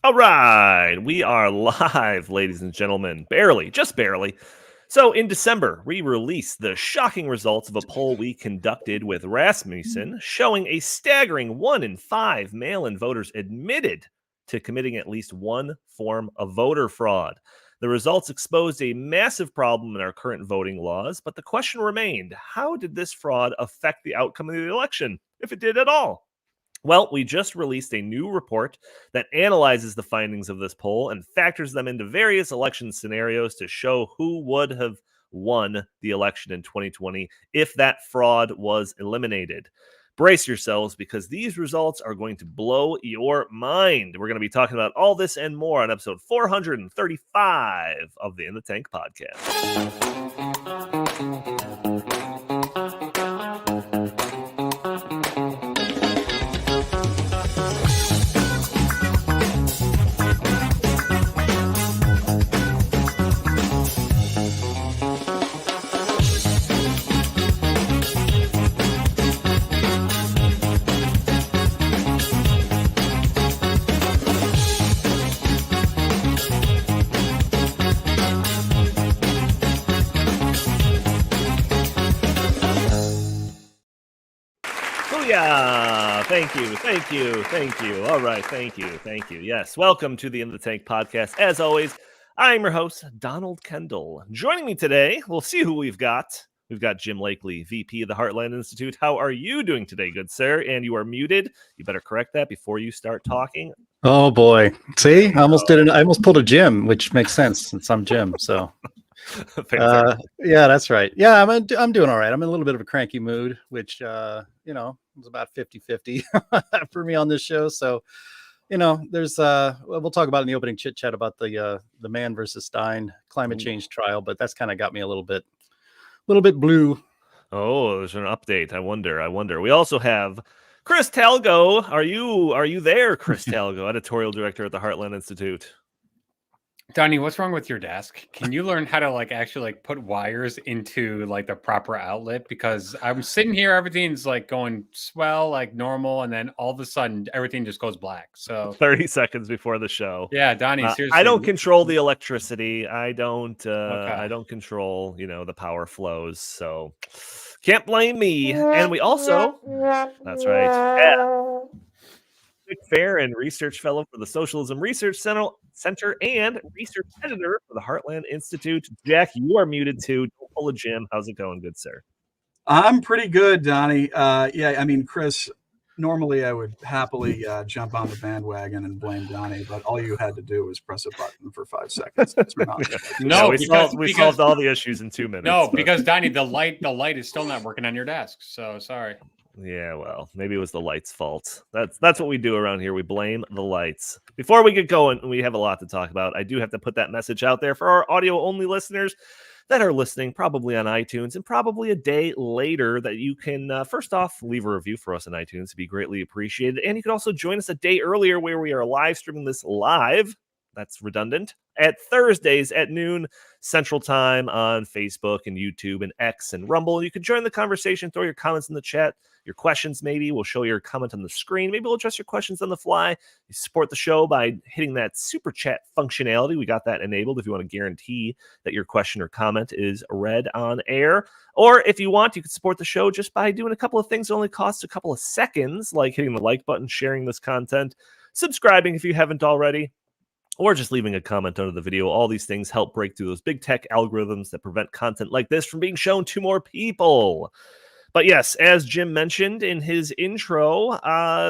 All right, we are live, ladies and gentlemen. Barely, just barely. So in December, we released the shocking results of a poll we conducted with Rasmussen, showing a staggering 1 in 5 mail-in voters admitted to committing at least one form of voter fraud. The results exposed a massive problem in our current voting laws, but the question remained, how did this fraud affect the outcome of the election, if it did at all? Well, we just released a new report that analyzes the findings of this poll and factors them into various election scenarios to show who would have won the election in 2020 if that fraud was eliminated. Brace yourselves because these results are going to blow your mind. We're going to be talking about all this and more on episode 435 of the In the Tank podcast. Thank you. All right, thank you. Yes, welcome to the In the Tank podcast. As always, I'm your host, Donald Kendal. Joining me today, we'll see who we've got. We've got Jim Lakely, VP of the Heartland Institute. How are you doing today, good sir? And you are muted. You better correct that before you start talking. Oh boy! See, I almost pulled a Jim, which makes sense since I'm Jim. So, yeah, that's right. Yeah, I'm doing all right. I'm in a little bit of a cranky mood, which was about 50-50 for me on this show. So, there's we'll talk about in the opening chit chat about the Mann versus Steyn climate change trial, but that's kind of got me a little bit blue. Oh, there's an update. I wonder. We also have Chris Talgo. Are you there, Chris Talgo, editorial director at the Heartland Institute? Donnie, what's wrong with your desk? Can you learn how to actually put wires into the proper outlet? Because I'm sitting here, everything's going swell, normal, and then all of a sudden everything just goes black. So 30 seconds before the show. Yeah, Donnie, seriously. I don't control the electricity. I don't control, the power flows. So can't blame me. And we also, that's right. Yeah. McPherrin, research fellow for the Socialism Research Center and research editor for the Heartland Institute. Jack, you are muted too. Don't pull a Jim. How's it going, good sir? I'm pretty good, Donnie. Chris, normally I would happily jump on the bandwagon and blame Donnie, but all you had to do was press a button for 5 seconds. We solved all the issues in 2 minutes. No, because Donnie, the light is still not working on your desk. So sorry. Yeah, well, maybe it was the lights' fault. That's what we do around here. We blame the lights. Before we get going, we have a lot to talk about. I do have to put that message out there for our audio-only listeners that are listening, probably on iTunes, and probably a day later, that you can, first off, leave a review for us on iTunes. It'd be greatly appreciated. And you can also join us a day earlier where we are live streaming this live. That's redundant. At Thursdays at noon Central Time on Facebook and YouTube and X and Rumble. You can join the conversation, throw your comments in the chat, your questions maybe. We'll show your comment on the screen. Maybe we'll address your questions on the fly. You support the show by hitting that super chat functionality. We got that enabled if you want to guarantee that your question or comment is read on air. Or if you want, you can support the show just by doing a couple of things that only cost a couple of seconds, like hitting the like button, sharing this content, subscribing if you haven't already, or just leaving a comment under the video. All these things help break through those big tech algorithms that prevent content like this from being shown to more people. But yes, as Jim mentioned in his intro,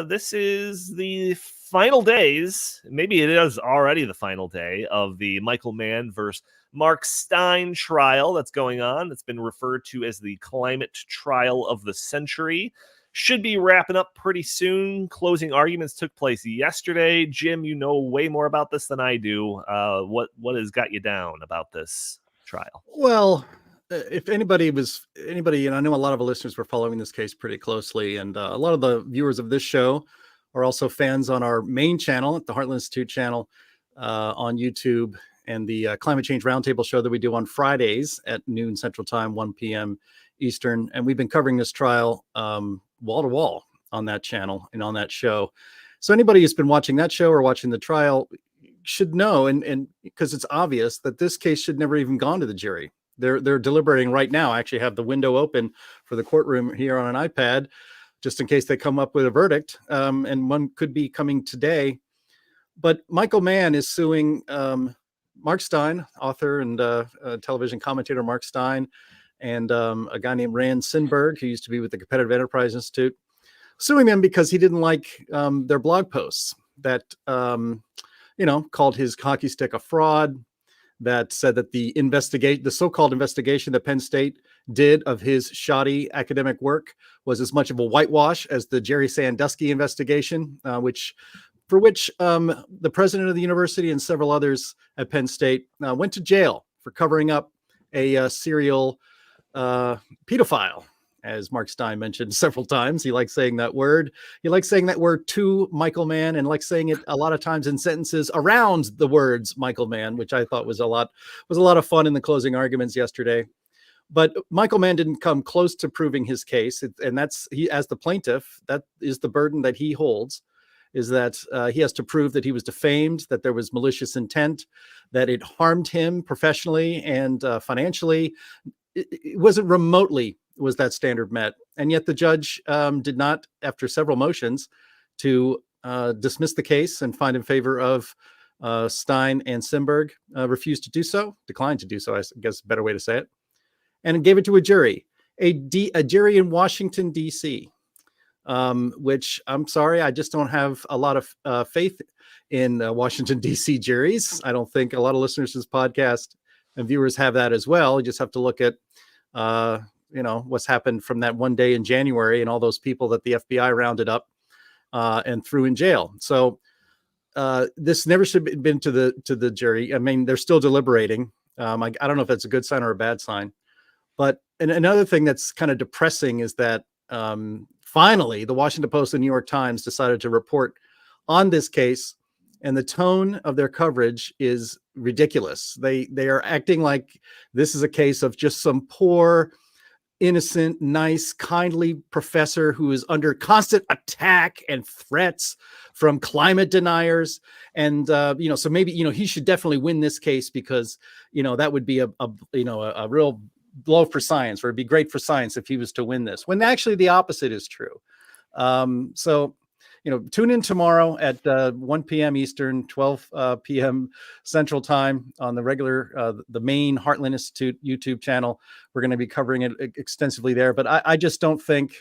this is the final days, maybe it is already the final day, of the Michael Mann versus Mark Steyn trial that's going on. It's been referred to as the climate trial of the century. Should be wrapping up pretty soon. Closing arguments took place yesterday. Jim, you know way more about this than I do. What has got you down about this trial? Well, if anybody, I know a lot of our listeners were following this case pretty closely, and a lot of the viewers of this show are also fans on our main channel, the Heartland Institute channel on YouTube, and the Climate Change Roundtable show that we do on Fridays at noon Central Time, 1 p.m. Eastern. And we've been covering this trial wall to wall on that channel and on that show. So anybody who's been watching that show or watching the trial, should know, and because it's obvious that this case should never even gone to the jury. They're deliberating right now. I actually have the window open for the courtroom here on an iPad, just in case they come up with a verdict. And one could be coming today. But Michael Mann is suing Mark Steyn, author and television commentator Mark Steyn, and a guy named Rand Sinberg, who used to be with the Competitive Enterprise Institute, suing them because he didn't like their blog posts that, called his hockey stick a fraud, that said that the so-called investigation that Penn State did of his shoddy academic work was as much of a whitewash as the Jerry Sandusky investigation, for which the president of the university and several others at Penn State went to jail for covering up a serial pedophile, as Mark Steyn mentioned several times. He likes saying that word. He likes saying that word to Michael Mann, and likes saying it a lot of times in sentences around the words Michael Mann, which I thought was a lot of fun in the closing arguments yesterday. But Michael Mann didn't come close to proving his case, and he, as the plaintiff, that is the burden that he holds, is that he has to prove that he was defamed, that there was malicious intent, that it harmed him professionally and financially. It wasn't remotely was that standard met. And yet the judge did not, after several motions, to dismiss the case and find in favor of Steyn and Sinberg, refused to do so, declined to do so, I guess a better way to say it, and gave it to a jury, a jury in Washington, D.C., which I'm sorry, I just don't have a lot of faith in Washington, D.C. juries. I don't think a lot of listeners to this podcast and viewers have that as well. You just have to look at, what's happened from that one day in January and all those people that the FBI rounded up and threw in jail. So this never should have been to the jury. I mean, they're still deliberating. I don't know if that's a good sign or a bad sign. But another thing that's kind of depressing is that finally the Washington Post and New York Times decided to report on this case, and the tone of their coverage is ridiculous. They are acting like this is a case of just some poor, innocent, nice, kindly professor who is under constant attack and threats from climate deniers. And, so maybe, he should definitely win this case because, that would be a real blow for science, or it'd be great for science if he was to win this, when actually the opposite is true. Tune in tomorrow at 1 p.m. Eastern, 12 p.m. Central Time on the regular, the main Heartland Institute YouTube channel. We're going to be covering it extensively there. But I just don't think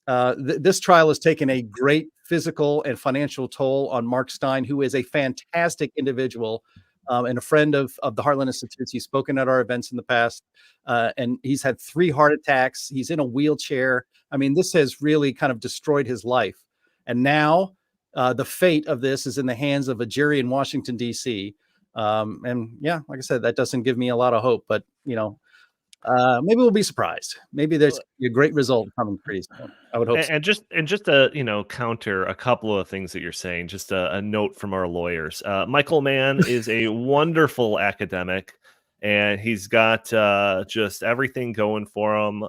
this trial has taken a great physical and financial toll on Mark Steyn, who is a fantastic individual and a friend of the Heartland Institute. He's spoken at our events in the past, and he's had 3 heart attacks. He's in a wheelchair. I mean, this has really kind of destroyed his life. And now the fate of this is in the hands of a jury in Washington, D.C. And yeah, like I said, that doesn't give me a lot of hope, but maybe we'll be surprised. Maybe there's a great result coming pretty soon. I would hope. And just to counter a couple of things that you're saying, just a note from our lawyers. Michael Mann is a wonderful academic, and he's got just everything going for him.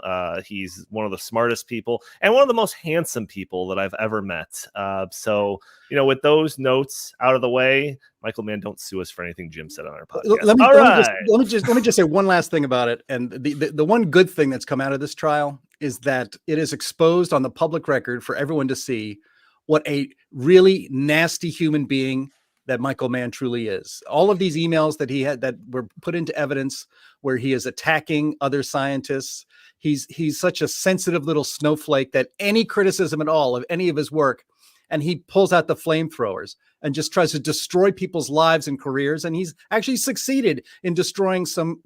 He's one of the smartest people and one of the most handsome people that I've ever met. So, with those notes out of the way, Michael Mann, don't sue us for anything Jim said on our podcast. Let me just say one last thing about it. And the one good thing that's come out of this trial is that it is exposed on the public record for everyone to see what a really nasty human being that Michael Mann truly is. All of these emails that he had that were put into evidence where he is attacking other scientists. He's such a sensitive little snowflake that any criticism at all of any of his work, and he pulls out the flamethrowers and just tries to destroy people's lives and careers. And he's actually succeeded in destroying some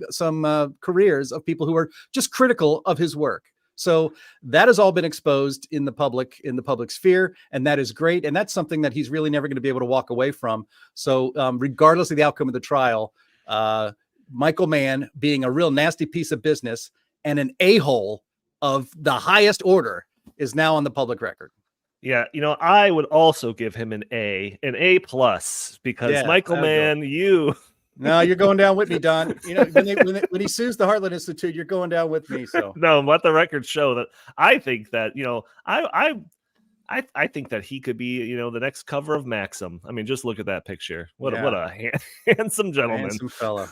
careers of people who are just critical of his work. So that has all been exposed in the public sphere, and that is great. And that's something that he's really never going to be able to walk away from. So regardless of the outcome of the trial, Michael Mann, being a real nasty piece of business and an a-hole of the highest order, is now on the public record. Yeah, I would also give him an A+, because Michael Mann, No, you're going down with me, Don. When he sues the Heartland Institute, you're going down with me. So no, let the record show that I think that I think that he could be, the next cover of Maxim. I mean, just look at that picture. What a handsome gentleman. Handsome fella.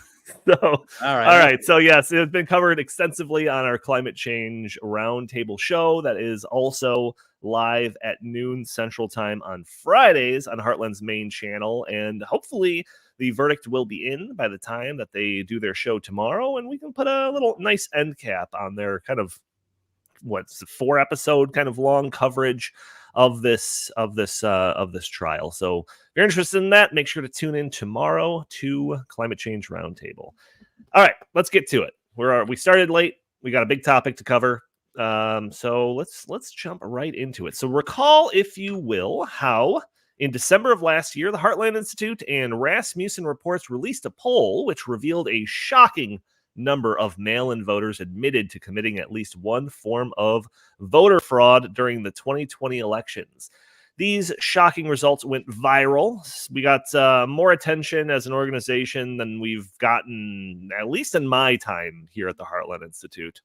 So, all right. So, yes, it's been covered extensively on our climate change roundtable show that is also live at noon Central Time on Fridays on Heartland's main channel. And hopefully the verdict will be in by the time that they do their show tomorrow. And we can put a little nice end cap on their kind of 4-episode kind of long coverage of this trial. So if you're interested in that, make sure to tune in tomorrow to Climate Change Roundtable. All right, let's get to it. We started late. We got a big topic to cover. So let's jump right into it. So recall, if you will, how in December of last year, the Heartland Institute and Rasmussen reports released a poll which revealed a shocking number of mail-in voters admitted to committing at least one form of voter fraud during the 2020 elections. These shocking results went viral. We got more attention as an organization than we've gotten, at least in my time here at the Heartland Institute.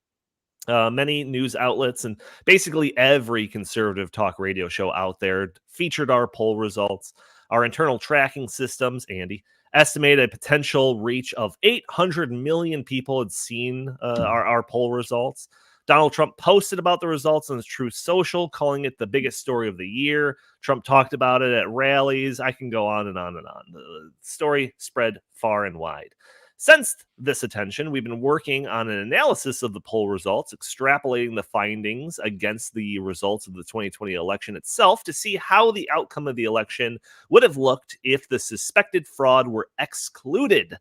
Many news outlets and basically every conservative talk radio show out there featured our poll results. Our internal tracking systems, Andy, estimated a potential reach of 800 million people had seen our poll results. Donald Trump posted about the results on his Truth Social, calling it the biggest story of the year. Trump talked about it at rallies. I can go on and on and on. The story spread far and wide. Since this attention, we've been working on an analysis of the poll results, extrapolating the findings against the results of the 2020 election itself to see how the outcome of the election would have looked if the suspected fraud were excluded.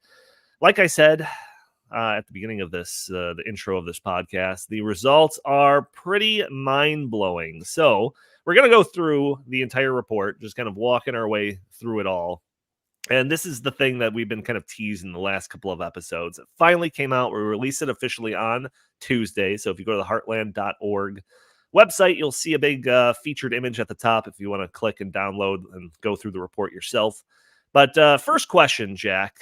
Like I said at the beginning of this, the intro of this podcast, the results are pretty mind-blowing. So we're going to go through the entire report, just kind of walking our way through it all. And this is the thing that we've been kind of teasing the last couple of episodes. It finally came out. We released it officially on Tuesday. So if you go to the heartland.org website, you'll see a big featured image at the top if you want to click and download and go through the report yourself. But first question, Jack,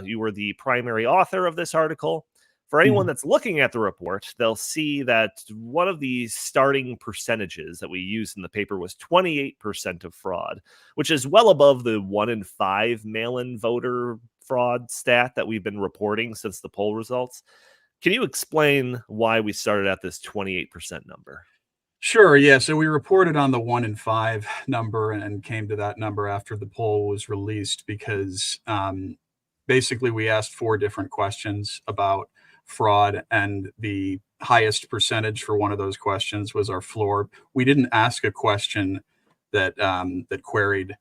you were the primary author of this article. For anyone that's looking at the report, they'll see that one of the starting percentages that we used in the paper was 28% of fraud, which is well above the 1 in 5 mail-in voter fraud stat that we've been reporting since the poll results. Can you explain why we started at this 28% number? Sure. Yeah. So we reported on the 1 in 5 number and came to that number after the poll was released because basically we asked 4 different questions about fraud, and the highest percentage for one of those questions was our floor. We didn't ask a question that that queried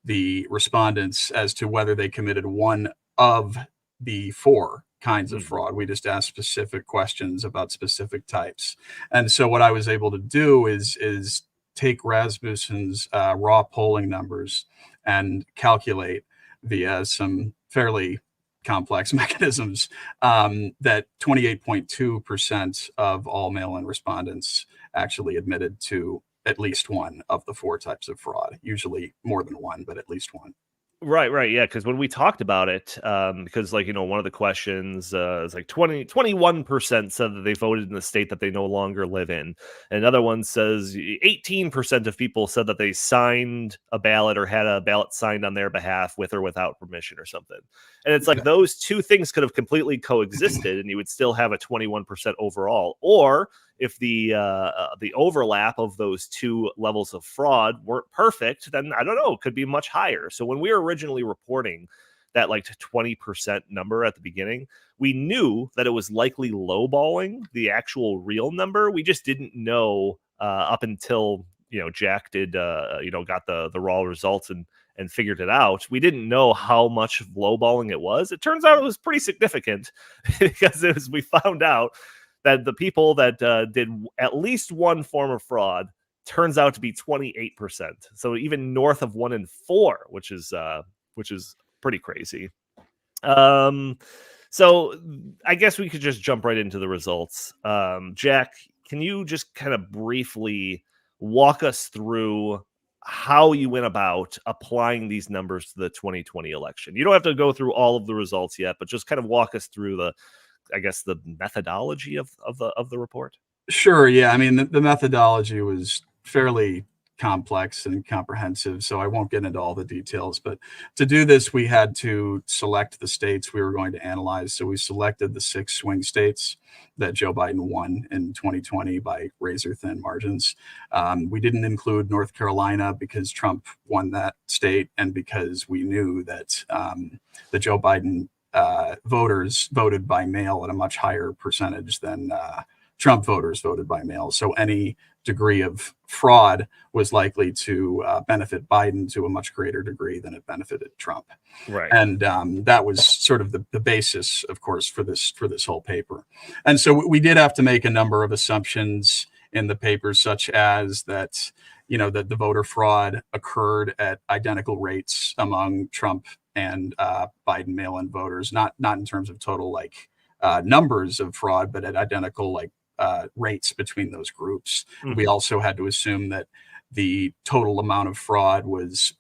the respondents as to whether they committed one of the 4 kinds of fraud. We just asked specific questions about specific types. And so what I was able to do is take Rasmussen's raw polling numbers and calculate via some fairly complex mechanisms that 28.2% of all mail-in respondents actually admitted to at least one of the 4 types of fraud, usually more than one, but at least one. Right. Yeah. Because when we talked about it, because one of the questions is like 21% said that they voted in the state that they no longer live in. And another one says 18% of people said that they signed a ballot or had a ballot signed on their behalf with or without permission or something. And it's like those 2 things could have completely coexisted and you would still have a 21% overall. Or if the overlap of those 2 levels of fraud weren't perfect, then I don't know, it could be much higher. So when we were originally reporting that like 20% number at the beginning, we knew that it was likely lowballing the actual real number. We just didn't know up until Jack did got the raw results and figured it out. We didn't know how much lowballing it was. It turns out it was pretty significant because we found out that the people that did at least one form of fraud turns out to be 28%. So even north of 1 in 4, which is pretty crazy. So I guess we could just jump right into the results. Jack, can you just kind of briefly walk us through how you went about applying these numbers to the 2020 election? You don't have to go through all of the results yet, but just kind of walk us through the methodology of the report. Sure. Yeah. I mean, the methodology was fairly complex and comprehensive, so I won't get into all the details. But to do this, we had to select the states we were going to analyze. So we selected the 6 swing states that Joe Biden won in 2020 by razor-thin margins. We didn't include North Carolina because Trump won that state, and because we knew that the Joe Biden voters voted by mail at a much higher percentage than Trump voters voted by mail. So any degree of fraud was likely to benefit Biden to a much greater degree than it benefited Trump. Right. And that was sort of the basis, of course, for this whole paper. And so we did have to make a number of assumptions in the paper, such as that, that the voter fraud occurred at identical rates among Trump and Biden mail-in voters, not in terms of total numbers of fraud, but at identical rates between those groups. Mm-hmm. We also had to assume that the total amount of fraud was,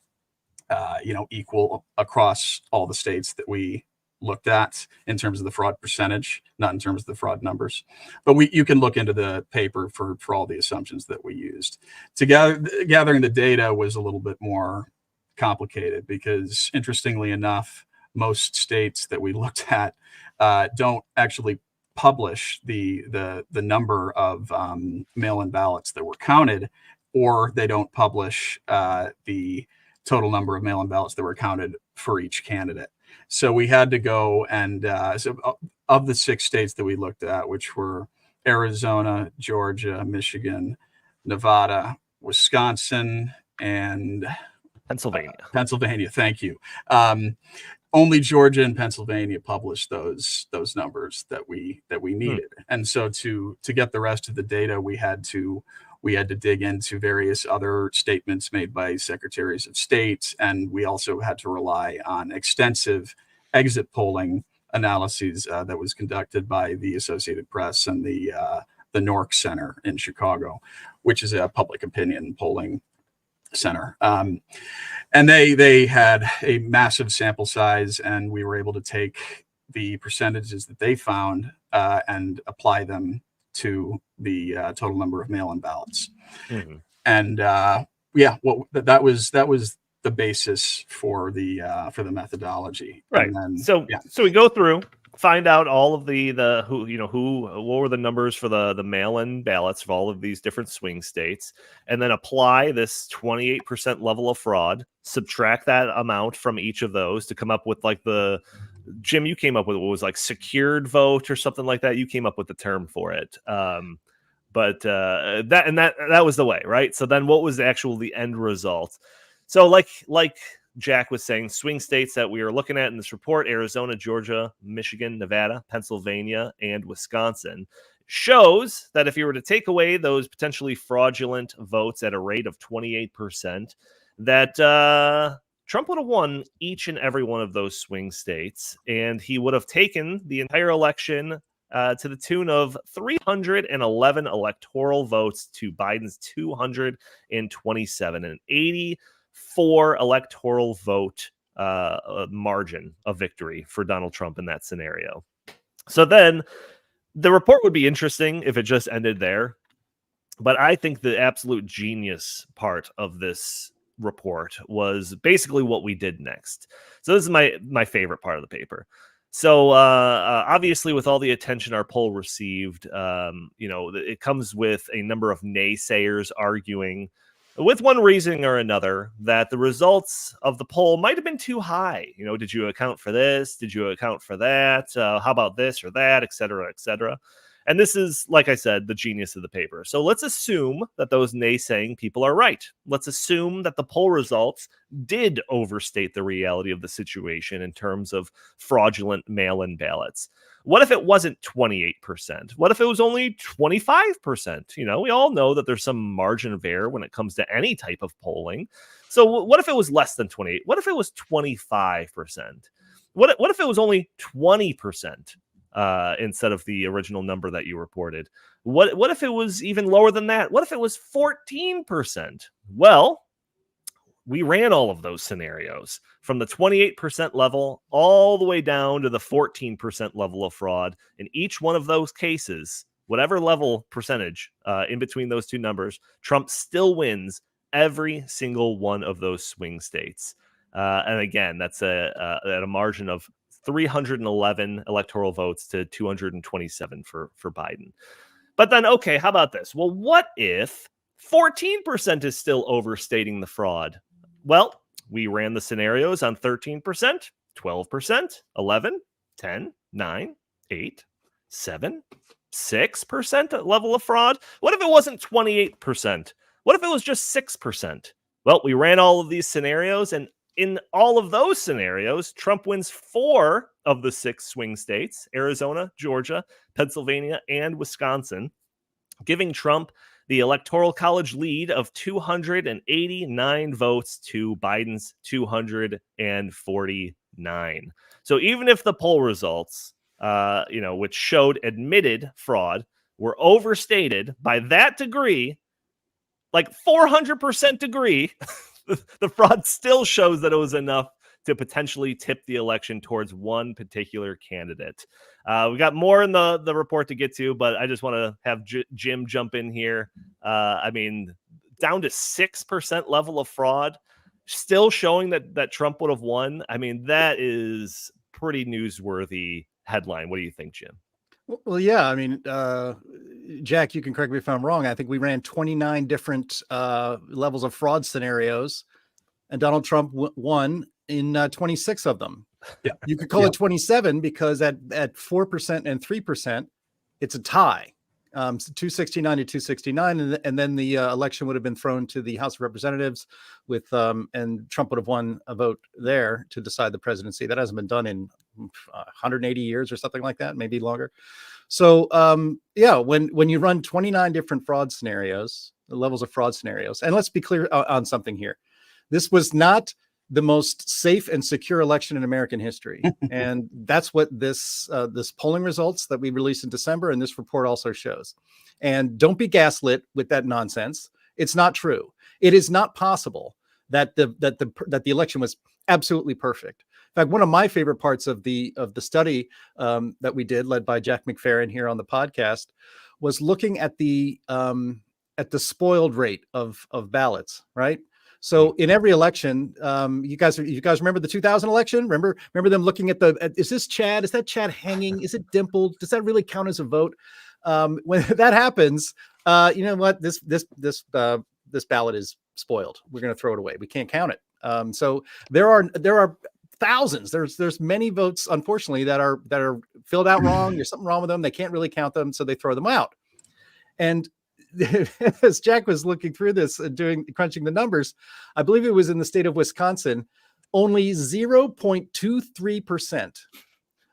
equal across all the states that we looked at in terms of the fraud percentage, not in terms of the fraud numbers. But you can look into the paper for all the assumptions that we used. Gathering the data was a little bit more complicated because, interestingly enough, most states that we looked at don't actually publish the number of mail-in ballots that were counted, or they don't publish the total number of mail-in ballots that were counted for each candidate. So we had to go and of the 6 states that we looked at, which were Arizona, Georgia, Michigan, Nevada, Wisconsin, and Pennsylvania. Thank you. Only Georgia and Pennsylvania published those numbers that we needed. And so to get the rest of the data, we had to dig into various other statements made by secretaries of state, and we also had to rely on extensive exit polling analyses that was conducted by the Associated Press and the NORC Center in Chicago, which is a public opinion polling center. And they had a massive sample size, and we were able to take the percentages that they found and apply them to the total number of mail-in ballots. Mm-hmm. And that was the basis for the methodology. Right. And then, so we go through, find out all of what were the numbers for the mail-in ballots of all of these different swing states, and then apply this 28% level of fraud, subtract that amount from each of those to come up with Jim, you came up with what was secured vote or something like that. You came up with the term for it. But that was the way, right? So then what was the end result? So like Jack was saying, swing states that we are looking at in this report: Arizona, Georgia, Michigan, Nevada, Pennsylvania, and Wisconsin, shows that if you were to take away those potentially fraudulent votes at a rate of 28%, that Trump would have won each and every one of those swing states, and he would have taken the entire election to the tune of 311 electoral votes to Biden's 227, an 84 electoral vote margin of victory for Donald Trump in that scenario. So then the report would be interesting if it just ended there. But I think the absolute genius part of this report was basically what we did next. So this is my favorite part of the paper. So obviously, with all the attention our poll received, it comes with a number of naysayers arguing, with one reason or another, that the results of the poll might have been too high. Did you account for this? Did you account for that? How about this or that, et cetera, et cetera. And this is, like I said, the genius of the paper. So let's assume that those naysaying people are right. Let's assume that the poll results did overstate the reality of the situation in terms of fraudulent mail-in ballots. What if it wasn't 28%? What if it was only 25%? We all know that there's some margin of error when it comes to any type of polling. So what if it was less than 28? What if it was 25%? What if it was only 20%? Instead of the original number that you reported? What if it was even lower than that? What if it was 14%? Well, we ran all of those scenarios from the 28% level all the way down to the 14% level of fraud. In each one of those cases, whatever level percentage in between those two numbers, Trump still wins every single one of those swing states. And again, that's at a margin of 311 electoral votes to 227 for Biden. But then, okay, how about this? Well, what if 14% is still overstating the fraud? Well, we ran the scenarios on 13%, 12%, 11, 10, 9, 8, 7, 6% level of fraud. What if it wasn't 28%? What if it was just 6%? Well, we ran all of these scenarios, and in all of those scenarios, Trump wins 4 of the 6 swing states: Arizona, Georgia, Pennsylvania, and Wisconsin, giving Trump the Electoral College lead of 289 votes to Biden's 249. So even if the poll results, which showed admitted fraud, were overstated by that degree, like 400% degree, the fraud still shows that it was enough to potentially tip the election towards one particular candidate. We got more in the report to get to, but I just want to have Jim jump in here. I mean, down to 6% level of fraud, still showing that Trump would have won. I mean, that is pretty newsworthy headline. What do you think, Jim? Well, yeah. I mean, Jack, you can correct me if I'm wrong. I think we ran 29 different levels of fraud scenarios, and Donald Trump won in 26 of them. Yeah. You could call it 27 because at 4% and 3%, it's a tie. 269 to 269, and then the election would have been thrown to the House of Representatives with and Trump would have won a vote there to decide the presidency. That hasn't been done in 180 years or something like that, maybe longer. So when you run 29 different fraud scenarios, the levels of fraud scenarios, and let's be clear on something here, this was not the most safe and secure election in American history. And that's what this polling results that we released in December and this report also shows. And don't be gaslit with that nonsense. It's not true. It is not possible that the election was absolutely perfect. In fact, one of my favorite parts of the study that we did, led by Jack McPherrin here on the podcast, was looking at the spoiled rate of ballots, right? So in every election, you guys remember the 2000 election? Remember them looking at is this Chad? Is that Chad hanging? Is it dimpled? Does that really count as a vote? When that happens, you know what? This ballot is spoiled. We're going to throw it away. We can't count it. So there are thousands. There's many votes, unfortunately, that are filled out wrong. There's something wrong with them. They can't really count them, so they throw them out. And as Jack was looking through this and crunching the numbers, I believe it was in the state of Wisconsin, only 0.23%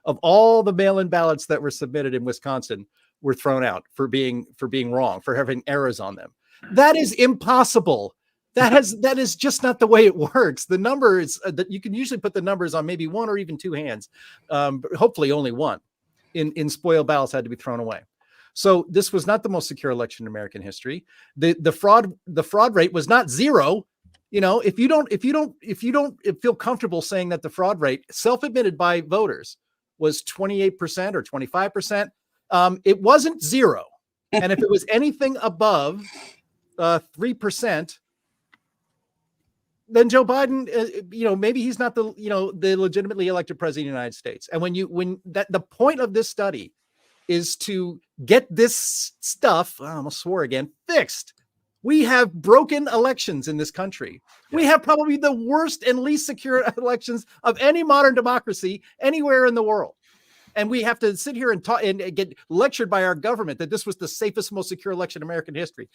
of all the mail-in ballots that were submitted in Wisconsin were thrown out for being wrong, for having errors on them. That is impossible. That is just not the way it works. The numbers that you can usually put the numbers on maybe one or even two hands, but hopefully only one. In spoiled ballots had to be thrown away. So this was not the most secure election in American history. The fraud rate was not zero. You know, if you don't feel comfortable saying that the fraud rate, self-admitted by voters, was 28% or 25%, it wasn't zero. And if it was anything above 3%, then Joe Biden, maybe he's not the legitimately elected president of the United States. And the point of this study is to get this stuff, I almost swore again, fixed. We have broken elections in this country. We have probably the worst and least secure elections of any modern democracy anywhere in the world. And we have to sit here and talk and get lectured by our government that this was the safest, most secure election in American history.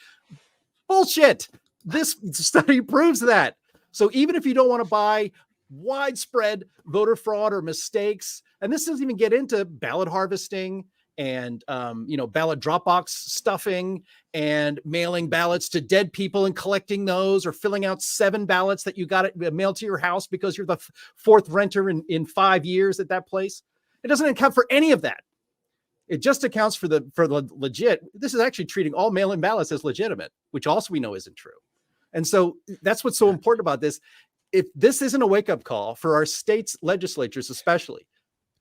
Bullshit. This study proves that. So even if you don't want to buy widespread voter fraud or mistakes, and this doesn't even get into ballot harvesting and ballot Dropbox stuffing and mailing ballots to dead people and collecting those, or filling out 7 ballots that you got it mailed to your house because you're the 4th renter in 5 years at that place. It doesn't account for any of that. It just accounts for the legit. This is actually treating all mail-in ballots as legitimate, which also we know isn't true. And so that's what's so important about this. If this isn't a wake-up call for our states' legislatures, especially,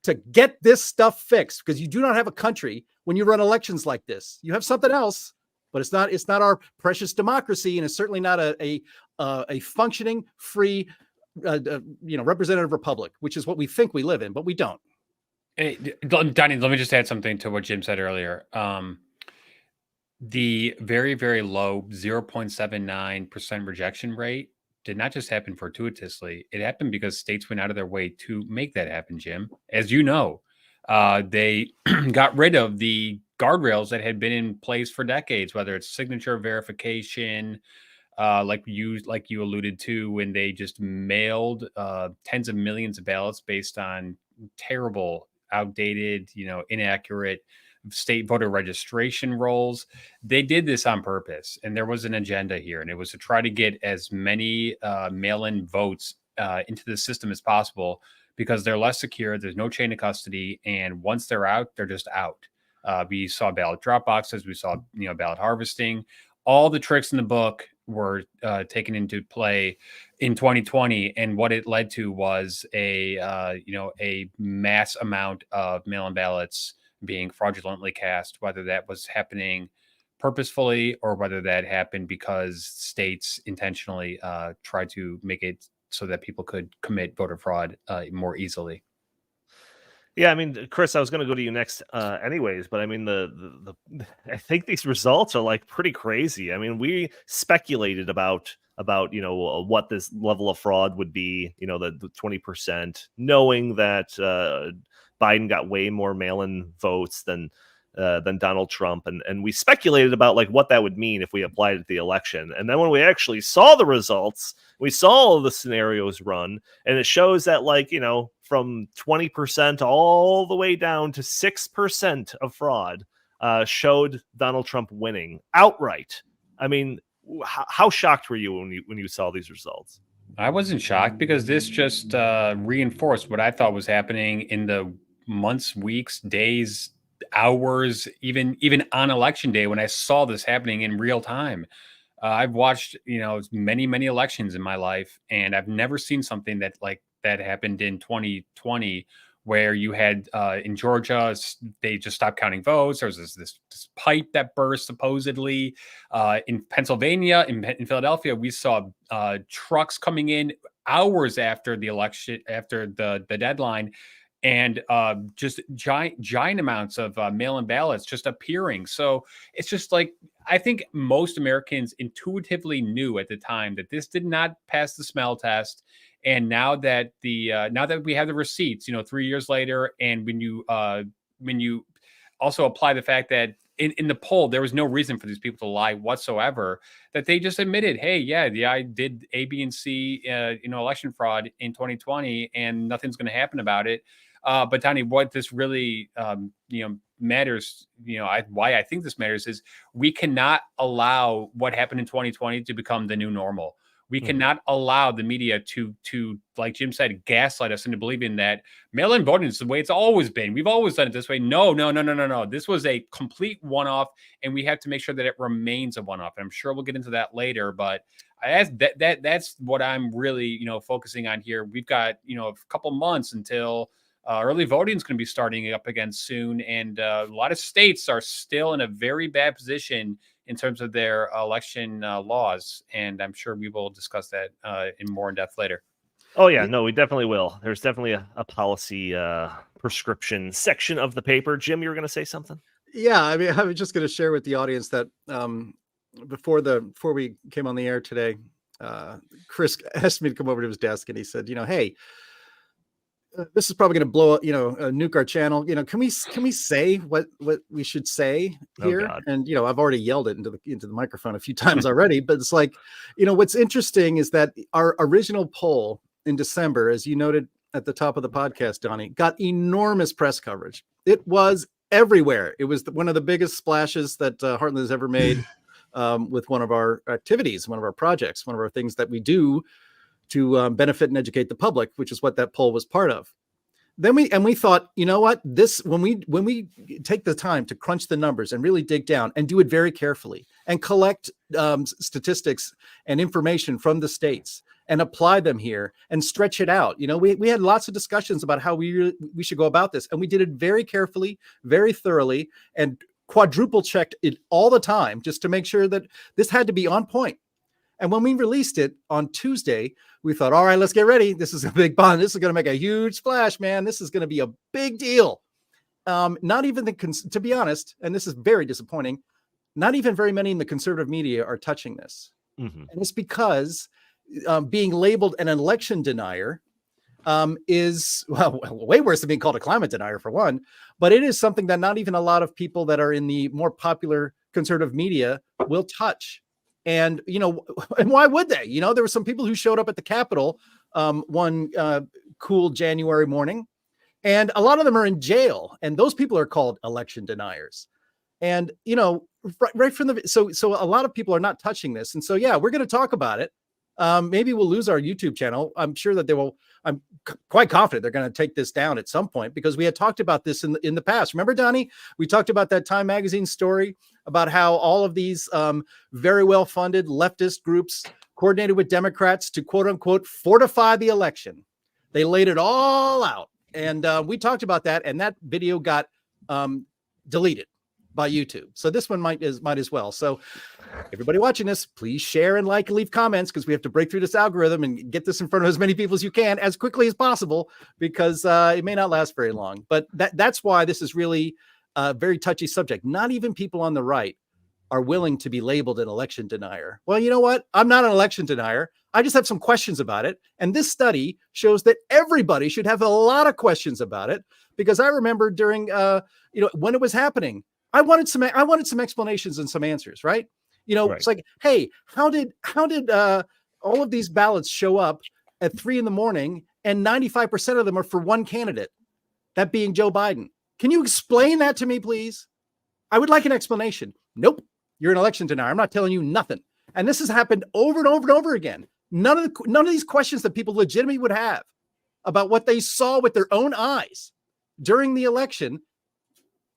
to get this stuff fixed, because you do not have a country when you run elections like this. You have something else, but it's not our precious democracy, and it's certainly not a functioning, free, representative republic, which is what we think we live in, but we don't. Hey, Donnie, let me just add something to what Jim said earlier. The very, very low 0.79% rejection rate did not just happen fortuitously. It happened because states went out of their way to make that happen, Jim. As you know, they got rid of the guardrails that had been in place for decades, whether it's signature verification, like you alluded to, when they just mailed tens of millions of ballots based on terrible, outdated, inaccurate state voter registration rolls. They did this on purpose, and there was an agenda here, and it was to try to get as many mail-in votes into the system as possible, because they're less secure. There's no chain of custody, and once they're out, they're just out. We saw ballot drop boxes. We saw ballot harvesting. All the tricks in the book were taken into play in 2020, and what it led to was a mass amount of mail-in ballots being fraudulently cast, whether that was happening purposefully or whether that happened because states intentionally tried to make it so that people could commit voter fraud more easily. Yeah, I mean, Chris, I was going to go to you next, anyways. But I mean, I think these results are like pretty crazy. I mean, we speculated about what this level of fraud would be. The 20%, knowing that Biden got way more mail-in votes than Donald Trump, and we speculated about like what that would mean if we applied it to the election. And then when we actually saw the results, we saw all the scenarios run, and it shows that from 20% all the way down to 6% of fraud showed Donald Trump winning outright. I mean, how shocked were you when you saw these results? I wasn't shocked, because this just reinforced what I thought was happening in the months, weeks, days, hours, even on election day, when I saw this happening in real time. I've watched, many elections in my life, and I've never seen something that happened in 2020, where you had in Georgia, they just stopped counting votes. There was this pipe that burst supposedly. In Pennsylvania, in Philadelphia, we saw trucks coming in hours after the election, after the deadline, and just giant amounts of mail-in ballots just appearing. So it's just like, I think most Americans intuitively knew at the time that this did not pass the smell test. And now that we have the receipts, 3 years later, and when you also apply the fact that in the poll there was no reason for these people to lie whatsoever, that they just admitted, hey, yeah, I did A, B, and C, election fraud in 2020, and nothing's going to happen about it. But Tony, what this really matters, why I think this matters, is we cannot allow what happened in 2020 to become the new normal. We cannot allow the media to, like Jim said, gaslight us into believing that mail-in voting is the way it's always been. We've always done it this way. No. This was a complete one-off, and we have to make sure that it remains a one-off. And I'm sure we'll get into that later, but that's what I'm really, focusing on here. We've got, a couple months until early voting is going to be starting up again soon, and a lot of states are still in a very bad position in terms of their election laws, and I'm sure we will discuss that in more in depth later. Oh yeah, no, we definitely will. There's definitely a policy prescription section of the paper. Jim, you were going to say something? Yeah, I mean, I was just going to share with the audience that before we came on the air today, Chris asked me to come over to his desk, and he said, hey, this is probably going to blow up, nuke our channel. Can we say what we should say here? Oh, and I've already yelled it into the microphone a few times already. But it's like, what's interesting is that our original poll in December, as you noted at the top of the podcast, Donnie, got enormous press coverage. It was everywhere. It was one of the biggest splashes that Heartland has ever made with one of our activities, one of our projects, one of our things that we do to benefit and educate the public, which is what that poll was part of. Then we thought, what, this, when we take the time to crunch the numbers and really dig down and do it very carefully and collect statistics and information from the states and apply them here and stretch it out. We had lots of discussions about how we should go about this, and we did it very carefully, very thoroughly, and quadruple checked it all the time just to make sure that this had to be on point. And when we released it on Tuesday, we thought, all right, let's get ready. This is a big bond. This is going to make a huge splash, man. This is going to be a big deal. Not even to be honest, and this is very disappointing, not even very many in the conservative media are touching this. And it's because being labeled an election denier is way worse than being called a climate denier, for one. But it is something that not even a lot of people that are in the more popular conservative media will touch. And, and why would they? There were some people who showed up at the Capitol one cool January morning, and a lot of them are in jail. And those people are called election deniers. And, right from so a lot of people are not touching this. And so, yeah, we're going to talk about it. Maybe we'll lose our YouTube channel. I'm sure that I'm quite confident they're going to take this down at some point, because we had talked about this in the past. Remember, Donnie, we talked about that Time Magazine story about how all of these very well-funded leftist groups coordinated with Democrats to, quote unquote, fortify the election. They laid it all out. And we talked about that, and that video got deleted by YouTube. So this one might as well. So everybody watching this, please share and like and leave comments, because we have to break through this algorithm and get this in front of as many people as you can as quickly as possible, because it may not last very long. But that's why this is really a very touchy subject. Not even people on the right are willing to be labeled an election denier. Well, you know what? I'm not an election denier. I just have some questions about it. And this study shows that everybody should have a lot of questions about it, because I remember during, when it was happening, I wanted some explanations and some answers, right? Right. It's like, hey, how did all of these ballots show up at 3 a.m. and 95% of them are for one candidate, that being Joe Biden? Can you explain that to me, please? I would like an explanation. Nope. You're an election denier. I'm not telling you nothing. And this has happened over and over and over again. None of these questions that people legitimately would have about what they saw with their own eyes during the election,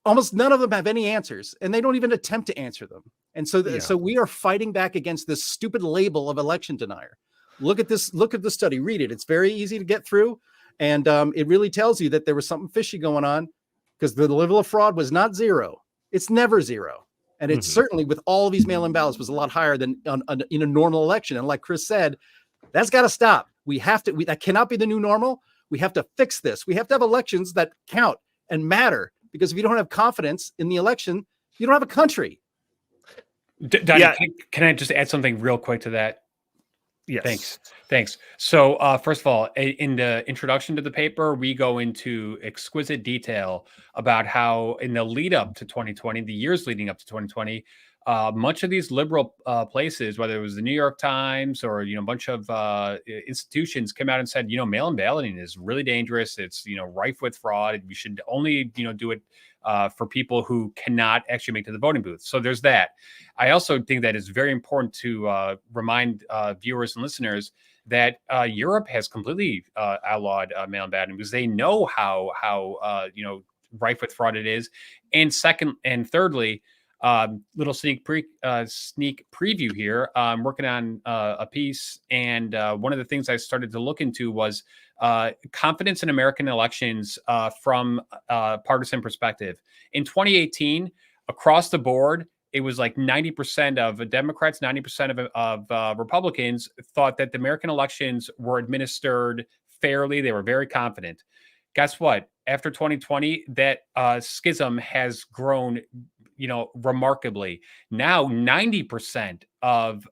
almost none of them have any answers, and they don't even attempt to answer them. And so, so we are fighting back against this stupid label of election denier. Look at this. Look at the study. Read it. It's very easy to get through, and it really tells you that there was something fishy going on, because the level of fraud was not zero. It's never zero, and it's certainly, with all of these mail-in ballots, was a lot higher than in a normal election. And like Chris said, that's got to stop. We have to. That cannot be the new normal. We have to fix this. We have to have elections that count and matter. Because if you don't have confidence in the election, you don't have a country. Donnie, can I just add something real quick to that? Yes. Thanks. So first of all, in the introduction to the paper, we go into exquisite detail about how in the lead up to 2020, the years leading up to 2020, much of these liberal places, whether it was the New York Times or a bunch of institutions, came out and said, mail-in balloting is really dangerous. It's rife with fraud. We should only do it for people who cannot actually make it to the voting booth. So there's that. I also think that it's very important to remind viewers and listeners that Europe has completely outlawed mail-in balloting, because they know how rife with fraud it is. And thirdly, little sneak preview here. I'm working on a piece, and one of the things I started to look into was confidence in American elections from a partisan perspective. In 2018, across the board, it was like 90% of Democrats, 90% of Republicans thought that the American elections were administered fairly. They were very confident. Guess what? After 2020, that schism has grown remarkably. Now, 90% of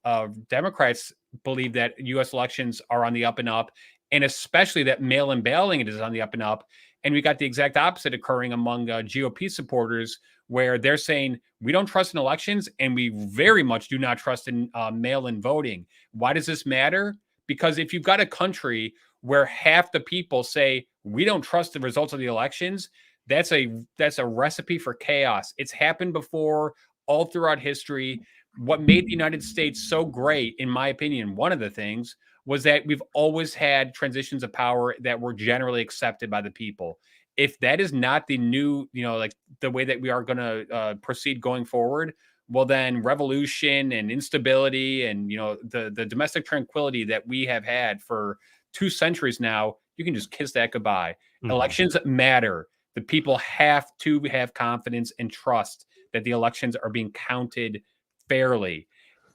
Democrats believe that U.S. elections are on the up and up, and especially that mail-in balloting is on the up and up. And we got the exact opposite occurring among GOP supporters, where they're saying we don't trust in elections, and we very much do not trust in mail-in voting. Why does this matter? Because if you've got a country where half the people say we don't trust the results of the elections, that's a recipe for chaos. It's happened before all throughout history. What made the United States so great, in my opinion, one of the things, was that we've always had transitions of power that were generally accepted by the people. If that is not the new, like the way that we are going to proceed going forward, well, then revolution and instability and, the domestic tranquility that we have had for 2 centuries now, you can just kiss that goodbye. Elections matter. The people have to have confidence and trust that the elections are being counted fairly.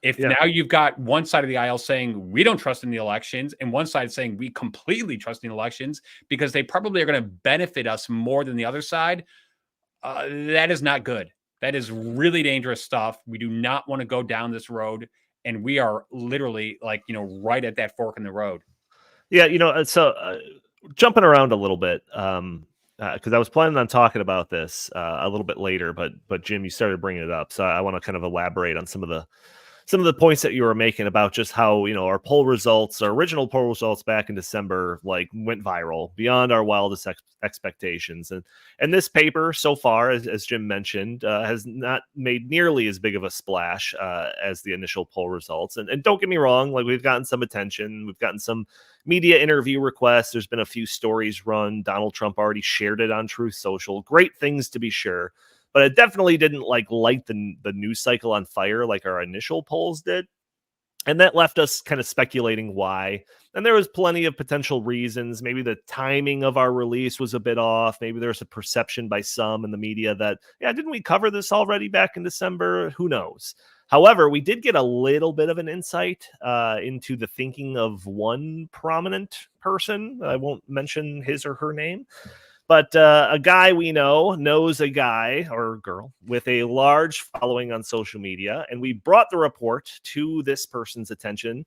If now you've got one side of the aisle saying we don't trust in the elections and one side saying we completely trust in the elections because they probably are going to benefit us more than the other side, that is not good. That is really dangerous stuff. We do not want to go down this road. And we are literally like, right at that fork in the road. Yeah, so jumping around a little bit, because I was planning on talking about this a little bit later, but Jim, you started bringing it up, so I want to kind of elaborate on some of the points that you were making about just how our our original poll results back in December, like went viral beyond our wildest expectations, and this paper so far, as Jim mentioned, has not made nearly as big of a splash as the initial poll results. And don't get me wrong, like we've gotten some attention, we've gotten some media interview requests. There's been a few stories run. Donald Trump already shared it on Truth Social. Great things to be sure. But it definitely didn't light the news cycle on fire like our initial polls did. And that left us kind of speculating why. And there was plenty of potential reasons. Maybe the timing of our release was a bit off. Maybe there was a perception by some in the media that, didn't we cover this already back in December? Who knows? However, we did get a little bit of an insight into the thinking of one prominent person. I won't mention his or her name. But a guy we knows a guy or girl with a large following on social media. And we brought the report to this person's attention.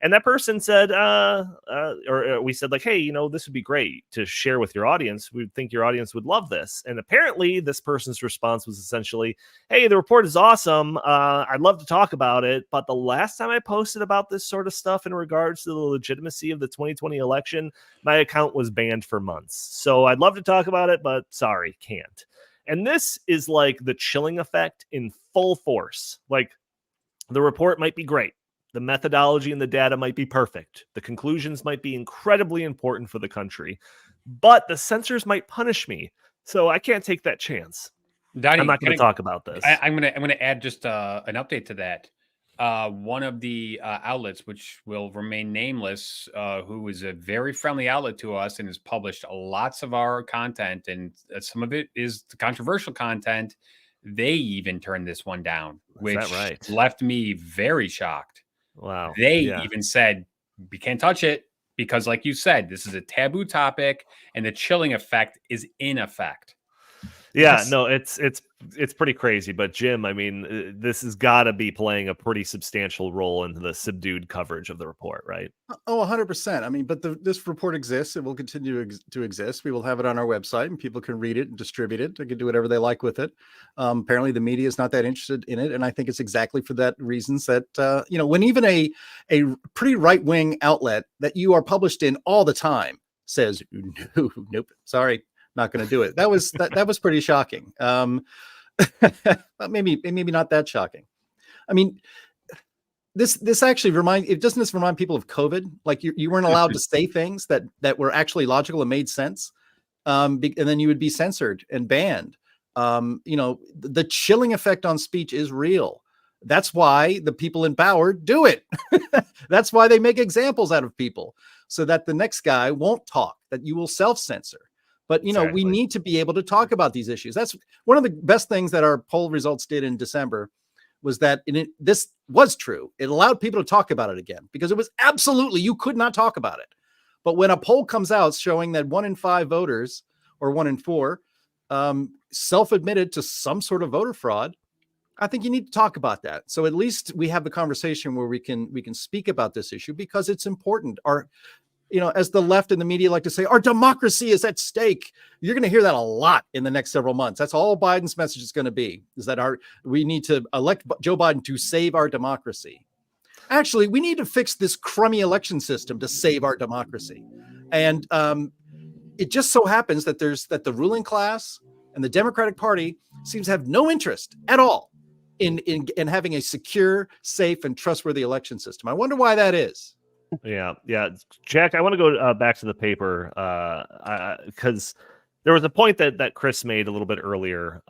And that person said, or we said, like, hey, this would be great to share with your audience. We think your audience would love this. And apparently this person's response was essentially, hey, the report is awesome. I'd love to talk about it. But the last time I posted about this sort of stuff in regards to the legitimacy of the 2020 election, my account was banned for months. So I'd love to talk about it, but sorry, can't. And this is like the chilling effect in full force. Like the report might be great. The methodology and the data might be perfect. The conclusions might be incredibly important for the country, but the censors might punish me. So I can't take that chance. Donnie, I'm not going to talk about this. I'm going to add just an update to that. One of the outlets, which will remain nameless, who is a very friendly outlet to us and has published lots of our content, and some of it is the controversial content. They even turned this one down, which left me very shocked. Wow. They even said, we can't touch it because, like you said, this is a taboo topic and the chilling effect is in effect. Yeah, no, it's pretty crazy. But Jim, I mean, this has got to be playing a pretty substantial role in the subdued coverage of the report, right? Oh, 100%. I mean, but this report exists. It will continue to exist. We will have it on our website and people can read it and distribute it. They can do whatever they like with it. Apparently the media is not that interested in it. And I think it's exactly for that reasons that, when even a pretty right-wing outlet that you are published in all the time says, nope, sorry, not going to do it. That was pretty shocking. Maybe not that shocking. I mean, this actually doesn't this remind people of COVID? Like you weren't allowed to say things that were actually logical and made sense. And then you would be censored and banned. The chilling effect on speech is real. That's why the people in power do it. That's why they make examples out of people so that the next guy won't talk, that you will self-censor. But, we need to be able to talk about these issues. That's one of the best things that our poll results did in December was that this was true. It allowed people to talk about it again because it was absolutely, you could not talk about it. But when a poll comes out showing that 1 in 5 voters or 1 in 4 self-admitted to some sort of voter fraud, I think you need to talk about that. So at least we have the conversation where we can speak about this issue because it's important. As the left and the media like to say, our democracy is at stake. You're going to hear that a lot in the next several months. That's all Biden's message is going to be, is that we need to elect Joe Biden to save our democracy. Actually, we need to fix this crummy election system to save our democracy. And it just so happens that the ruling class and the Democratic Party seems to have no interest at all in having a secure, safe, and trustworthy election system. I wonder why that is. Yeah. Jack, I want to go back to the paper because there was a point that Chris made a little bit earlier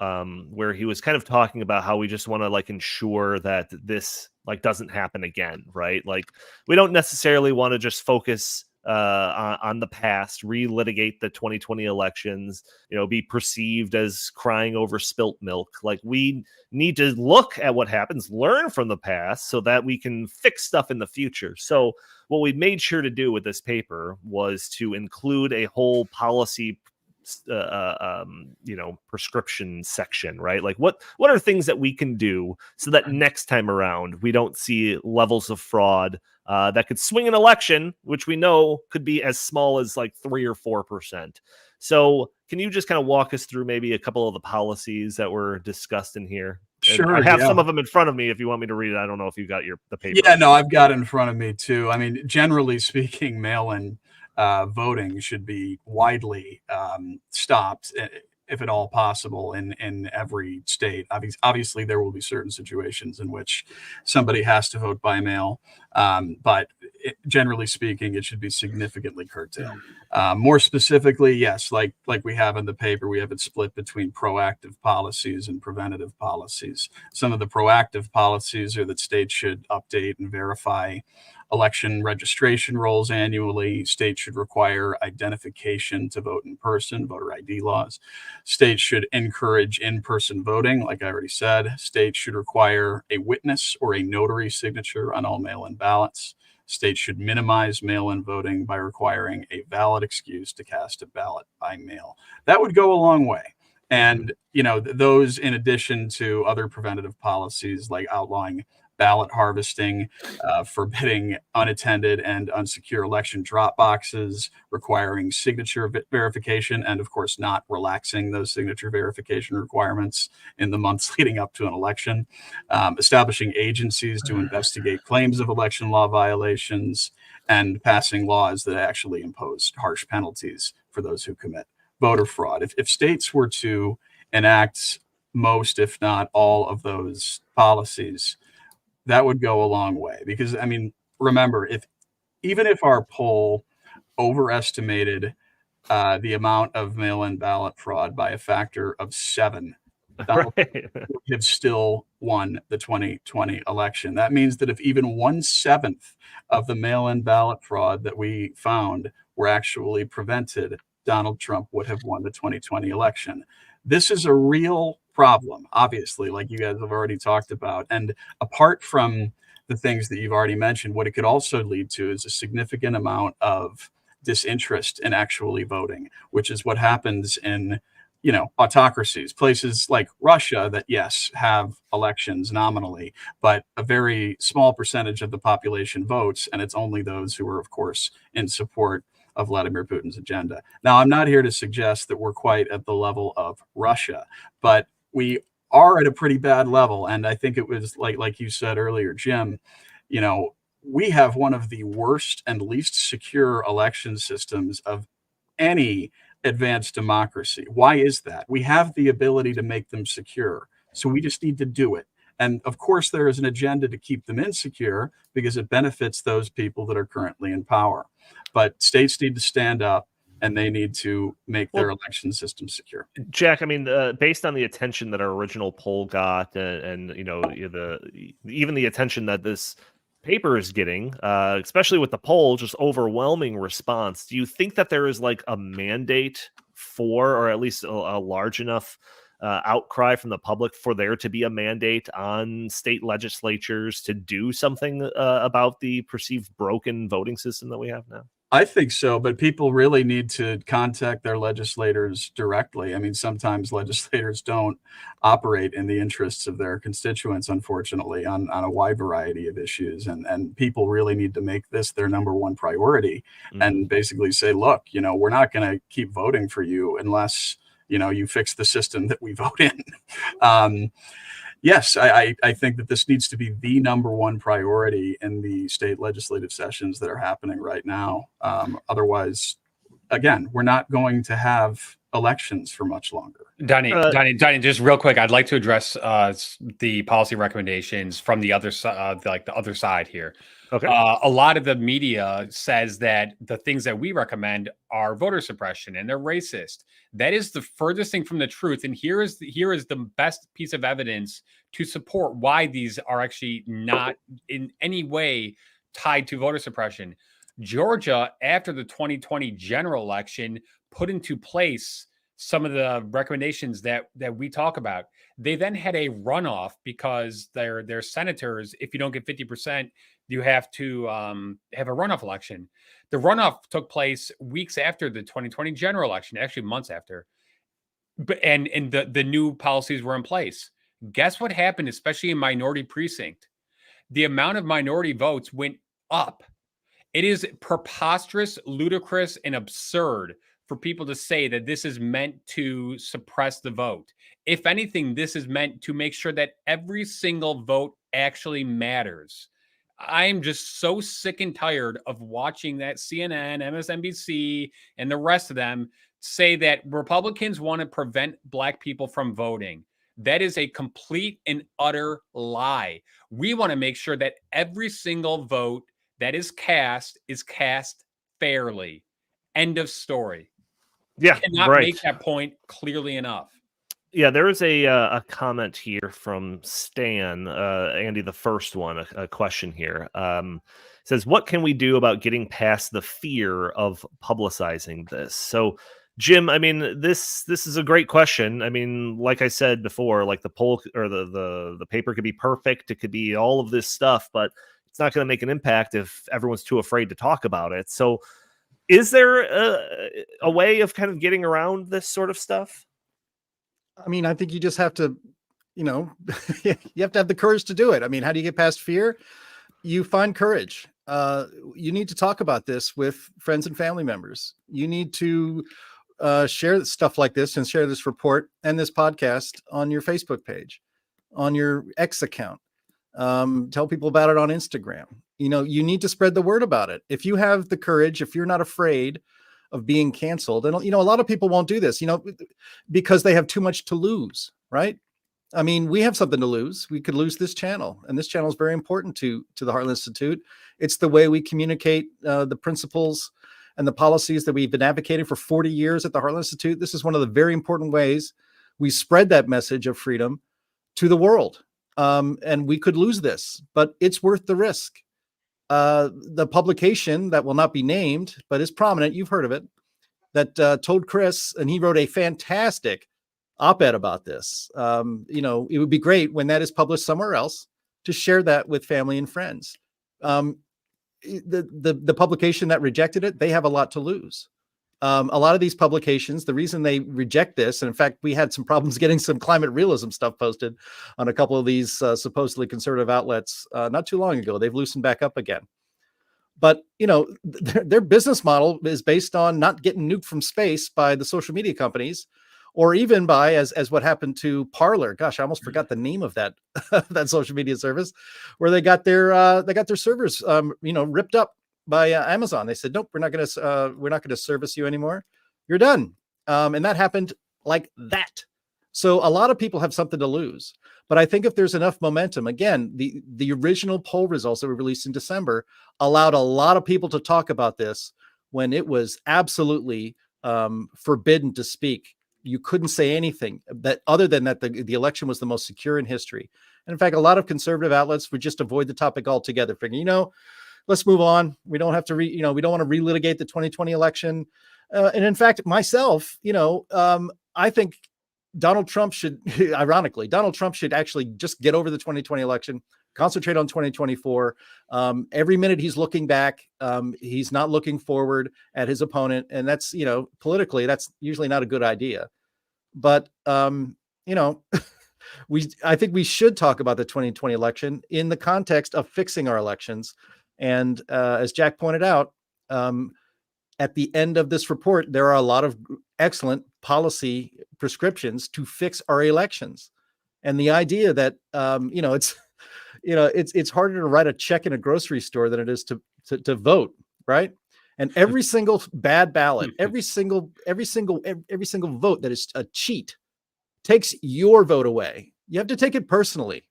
where he was kind of talking about how we just want to ensure that this doesn't happen again, right? Like we don't necessarily want to just focus on the past, relitigate the 2020 elections, be perceived as crying over spilt milk. Like, we need to look at what happens, learn from the past so that we can fix stuff in the future. So what we made sure to do with this paper was to include a whole policy prescription section, right? Like, what are things that we can do so that next time around we don't see levels of fraud that could swing an election, which we know could be as small as like 3 or 4%. So can you just kind of walk us through maybe a couple of the policies that were discussed in here? Sure. And I have some of them in front of me if you want me to read it. I don't know if you got the paper. Yeah, no, I've got it in front of me too. I mean, generally speaking, mail-in voting should be widely stopped, if at all possible, in every state. Obviously, there will be certain situations in which somebody has to vote by mail, but generally speaking, it should be significantly curtailed. More specifically, yes, like we have in the paper, we have it split between proactive policies and preventative policies. Some of the proactive policies are that states should update and verify election registration rolls annually. States should require identification to vote in person, voter ID laws. States should encourage in-person voting, like I already said. States should require a witness or a notary signature on all mail-in ballots. States should minimize mail-in voting by requiring a valid excuse to cast a ballot by mail. That would go a long way. And, those, in addition to other preventative policies like outlawing ballot harvesting, forbidding unattended and unsecure election drop boxes, requiring signature verification, and of course not relaxing those signature verification requirements in the months leading up to an election, establishing agencies to investigate claims of election law violations, and passing laws that actually impose harsh penalties for those who commit voter fraud. If states were to enact most, if not all, of those policies, that would go a long way. Because, I mean, remember, even if our poll overestimated the amount of mail-in ballot fraud by a factor of 7, Donald Trump would have still won the 2020 election. That means that if even 1/7 of the mail-in ballot fraud that we found were actually prevented, Donald Trump would have won the 2020 election. This is a real problem, obviously, like you guys have already talked about. And apart from the things that you've already mentioned, what it could also lead to is a significant amount of disinterest in actually voting, which is what happens in, autocracies, places like Russia that, yes, have elections nominally, but a very small percentage of the population votes. And it's only those who are, of course, in support of Vladimir Putin's agenda. Now, I'm not here to suggest that we're quite at the level of Russia, but we are at a pretty bad level. And I think it was like you said earlier, Jim, we have one of the worst and least secure election systems of any advanced democracy. Why is that? We have the ability to make them secure, so we just need to do it. And of course, there is an agenda to keep them insecure because it benefits those people that are currently in power. But states need to stand up and they need to make their election system secure. Jack, I mean, based on the attention that our original poll got, and even the attention that this paper is getting, especially with the poll, just overwhelming response. Do you think that there is like a mandate for, or at least a large enough outcry from the public for there to be a mandate on state legislatures to do something about the perceived broken voting system that we have now? I think so, but people really need to contact their legislators directly. I mean, sometimes legislators don't operate in the interests of their constituents, unfortunately, on a wide variety of issues. And people really need to make this their number one priority and basically say, look, we're not going to keep voting for you unless, you fix the system that we vote in. Yes, I think that this needs to be the number one priority in the state legislative sessions that are happening right now. Otherwise, again, we're not going to have elections for much longer. Donnie, just real quick, I'd like to address the policy recommendations from the other side, like the other side here. Okay. A lot of the media says that the things that we recommend are voter suppression and they're racist. That is the furthest thing from the truth. And here is the best piece of evidence to support why these are actually not in any way tied to voter suppression. Georgia, after the 2020 general election, put into place some of the recommendations that we talk about. They then had a runoff because their senators, if you don't get 50%, you have to have a runoff election. The runoff took place weeks after the 2020 general election, actually months after. But and the new policies were in place. Guess what happened, especially in minority precinct? The amount of minority votes went up. It is preposterous, ludicrous, and absurd for people to say that this is meant to suppress the vote. If anything, this is meant to make sure that every single vote actually matters. I am just so sick and tired of watching that CNN, MSNBC, and the rest of them say that Republicans want to prevent Black people from voting. That is a complete and utter lie. We want to make sure that every single vote that is cast fairly. End of story. Yeah, Cannot right. make that point clearly enough. Yeah, there is a comment here from Steyn, Andy, the first one, a question here. Says, what can we do about getting past the fear of publicizing this? So, Jim, I mean, this is a great question. I mean, like I said before, like the poll or the paper could be perfect. It could be all of this stuff, but it's not going to make an impact if everyone's too afraid to talk about it. So is there a way of kind of getting around this sort of stuff? I mean, I think you just have to, you have to have the courage to do it. I mean, how do you get past fear? You find courage. You need to talk about this with friends and family members. You need to share stuff like this and share this report and this podcast on your Facebook page, on your X account. Tell people about it on Instagram. You need to spread the word about it. If you have the courage, if you're not afraid of being canceled, and a lot of people won't do this, because they have too much to lose, right? I mean, we have something to lose. We could lose this channel, and this channel is very important to the Heartland Institute. It's the way we communicate the principles and the policies that we've been advocating for 40 years at the Heartland Institute. This is one of the very important ways we spread that message of freedom to the world. And we could lose this, but it's worth the risk. The publication that will not be named, but is prominent, you've heard of it, that told Chris, and he wrote a fantastic op-ed about this. It would be great when that is published somewhere else to share that with family and friends. The publication that rejected it, they have a lot to lose. A lot of these publications, the reason they reject this, and in fact, we had some problems getting some climate realism stuff posted on a couple of these supposedly conservative outlets not too long ago. They've loosened back up again. But, their business model is based on not getting nuked from space by the social media companies, or even by, as what happened to Parler. Gosh, I almost forgot the name of that that social media service, where they got their servers ripped up by Amazon. They said, nope, we're not going to service you anymore. You're done. And that happened like that. So a lot of people have something to lose. But I think if there's enough momentum, again, the original poll results that were released in December allowed a lot of people to talk about this when it was absolutely forbidden to speak. You couldn't say anything that other than that the election was the most secure in history. And in fact, a lot of conservative outlets would just avoid the topic altogether, figuring, let's move on. We don't have to we don't want to relitigate the 2020 election. And in fact, myself, I think Donald Trump should actually just get over the 2020 election, concentrate on 2024. Every minute he's looking back, he's not looking forward at his opponent. And that's, politically, that's usually not a good idea. But, I think we should talk about the 2020 election in the context of fixing our elections. And as Jack pointed out, at the end of this report, there are a lot of excellent policy prescriptions to fix our elections. And the idea that, it's harder to write a check in a grocery store than it is to vote, right? And every single bad ballot, every single vote that is a cheat takes your vote away. You have to take it personally.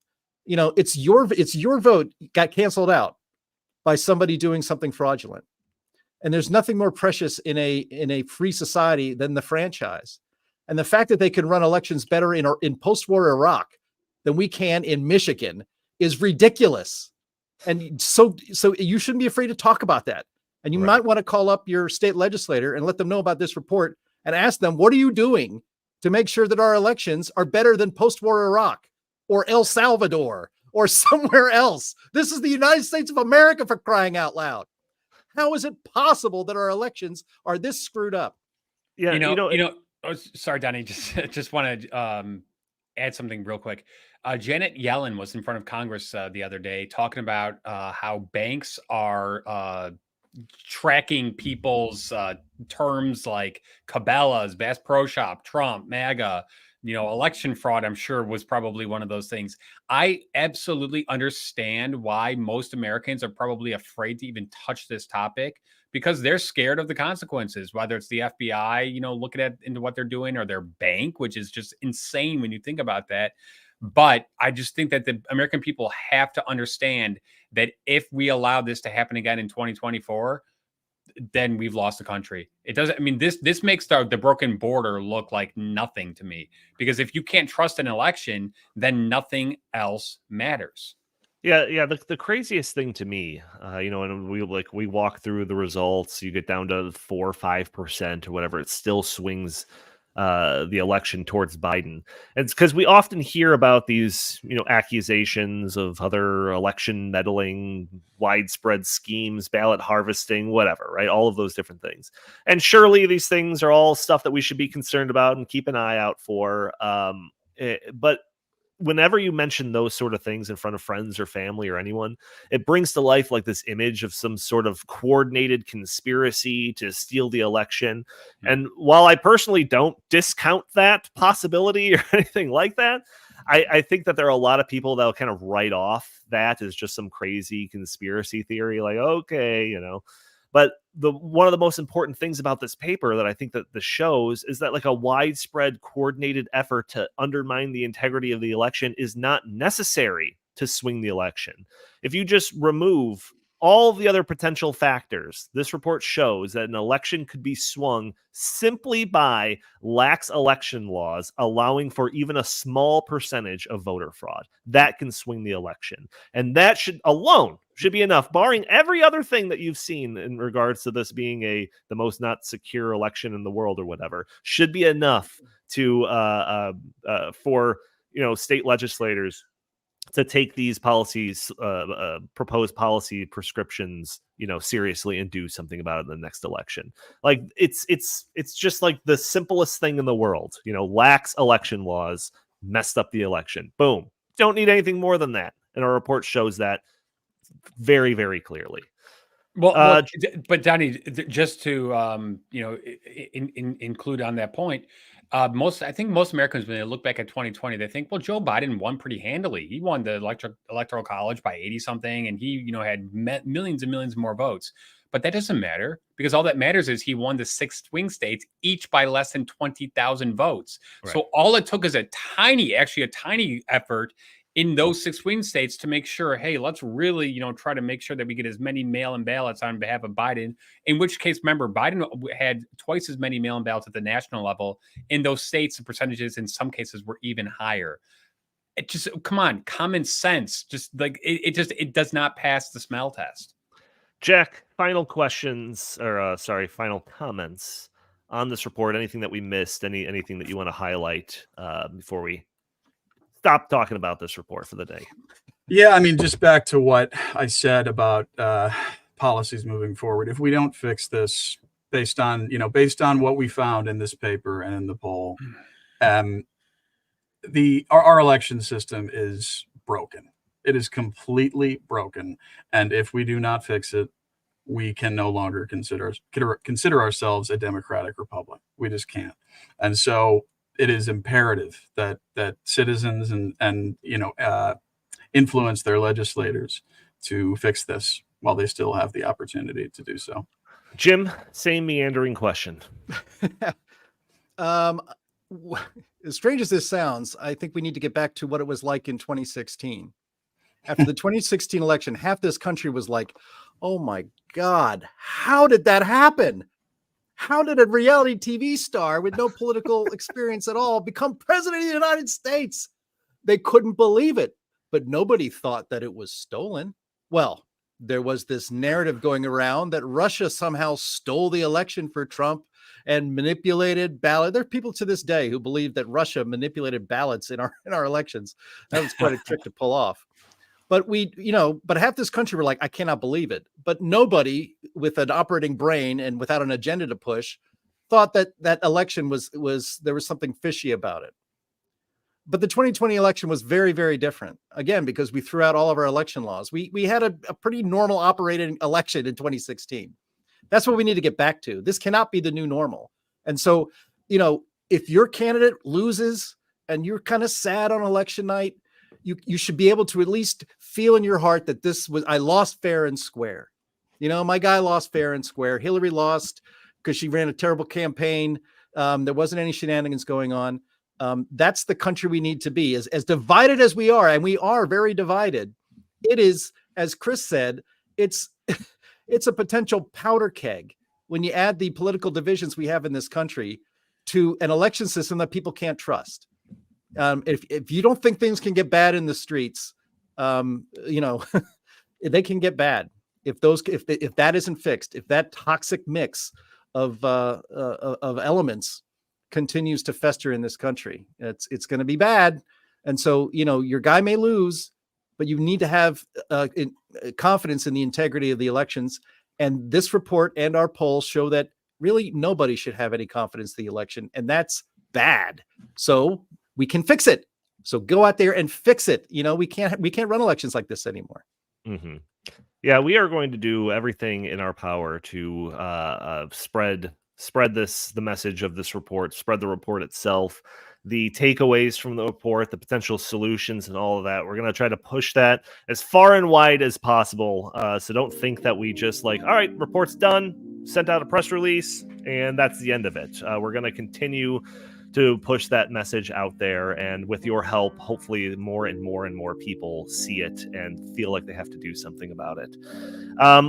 It's your vote got canceled out by somebody doing something fraudulent. And there's nothing more precious in a free society than the franchise. And the fact that they can run elections better in post-war Iraq than we can in Michigan is ridiculous. And so you shouldn't be afraid to talk about that. And you might want to call up your state legislator and let them know about this report and ask them, what are you doing to make sure that our elections are better than post-war Iraq or El Salvador or somewhere else? This is the United States of America, for crying out loud. How is it possible that our elections are this screwed up? Yeah, oh, sorry, Donnie, just want to add something real quick. Janet Yellen was in front of Congress the other day talking about how banks are tracking people's terms like Cabela's, Bass Pro Shop, Trump, MAGA, election fraud, I'm sure was probably one of those things. I absolutely understand why most Americans are probably afraid to even touch this topic, because they're scared of the consequences, whether it's the FBI, looking into what they're doing, or their bank, which is just insane when you think about that. But I just think that the American people have to understand that if we allow this to happen again in 2024, then we've lost the country. It doesn't, I mean, this makes the broken border look like nothing to me, because if you can't trust an election, then nothing else matters. Yeah. The craziest thing to me, and we walk through the results, you get down to 4 or 5% or whatever, it still swings the election towards Biden. And it's because we often hear about these, accusations of other election meddling, widespread schemes, ballot harvesting, whatever, right? All of those different things. And surely these things are all stuff that we should be concerned about and keep an eye out for. But whenever you mention those sort of things in front of friends or family or anyone, it brings to life like this image of some sort of coordinated conspiracy to steal the election. And while I personally don't discount that possibility or anything like that, I think that there are a lot of people that will kind of write off that as just some crazy conspiracy theory, like, okay, But one of the most important things about this paper that I think that this shows is that like a widespread coordinated effort to undermine the integrity of the election is not necessary to swing the election. If you just remove all the other potential factors, this report shows that an election could be swung simply by lax election laws allowing for even a small percentage of voter fraud. That can swing the election. And that alone should be enough, barring every other thing that you've seen in regards to this being the most not secure election in the world or whatever, should be enough to for state legislators to take these policies, proposed policy prescriptions, seriously and do something about it in the next election. Like it's just like the simplest thing in the world. Lax election laws messed up the election. Boom. Don't need anything more than that. And our report shows that very, very clearly. Well, but Donnie, just to include on that point, I think most Americans, when they look back at 2020, they think, well, Joe Biden won pretty handily. He won the electoral college by 80 something, and he had millions and millions more votes. But that doesn't matter, because all that matters is he won the 6 swing states, each by less than 20,000 votes. Right. So all it took is a tiny effort in those 6 swing states to make sure, hey, let's really, try to make sure that we get as many mail-in ballots on behalf of Biden, in which case, remember, Biden had twice as many mail-in ballots at the national level. In those states, the percentages in some cases were even higher. It just, come on, common sense. Just like, it does not pass the smell test. Jack, final questions, or final comments on this report? Anything that we missed? Anything that you want to highlight before we stop talking about this report for the day? Yeah, I mean, just back to what I said about policies moving forward. If we don't fix this based on what we found in this paper and in the poll, our election system is broken. It is completely broken. And if we do not fix it, we can no longer consider ourselves a democratic republic. We just can't. And so it is imperative that citizens and influence their legislators to fix this while they still have the opportunity to do so. Jim, same meandering question. As strange as this sounds, I think we need to get back to what it was like in 2016. After the 2016 election, half this country was like, oh my God, how did that happen? How did a reality TV star with no political experience at all become president of the United States? They couldn't believe it, but nobody thought that it was stolen. Well, there was this narrative going around that Russia somehow stole the election for Trump and manipulated ballot. There are people to this day who believe that Russia manipulated ballots in our elections. That was quite a trick to pull off. But but half this country were like, I cannot believe it. But nobody with an operating brain and without an agenda to push thought that election was there was something fishy about it. But the 2020 election was very, very different. Again, because we threw out all of our election laws. We had a pretty normal operating election in 2016. That's what we need to get back to. This cannot be the new normal. And so, if your candidate loses and you're kind of sad on election night, you should be able to at least feel in your heart that I lost fair and square. My guy lost fair and square. Hillary lost because she ran a terrible campaign. There wasn't any shenanigans going on. That's the country we need to be. As divided as we are, and we are very divided, it is, as Chris said, it's a potential powder keg when you add the political divisions we have in this country to an election system that people can't trust. If you don't think things can get bad in the streets, they can get bad if that isn't fixed. If that toxic mix of elements continues to fester in this country, it's going to be bad. And so, your guy may lose, but you need to have confidence in the integrity of the elections. And this report and our polls show that really nobody should have any confidence in the election, and that's bad. So we can fix it. So go out there and fix it. We can't run elections like this anymore. Mm-hmm. Yeah, we are going to do everything in our power to spread the message of this report, spread the report itself, the takeaways from the report, the potential solutions, and all of that. We're going to try to push that as far and wide as possible. So don't think that we just all right, report's done, sent out a press release, and that's the end of it. We're going to continue to push that message out there, and with your help, hopefully more and more and more people see it and feel like they have to do something about it.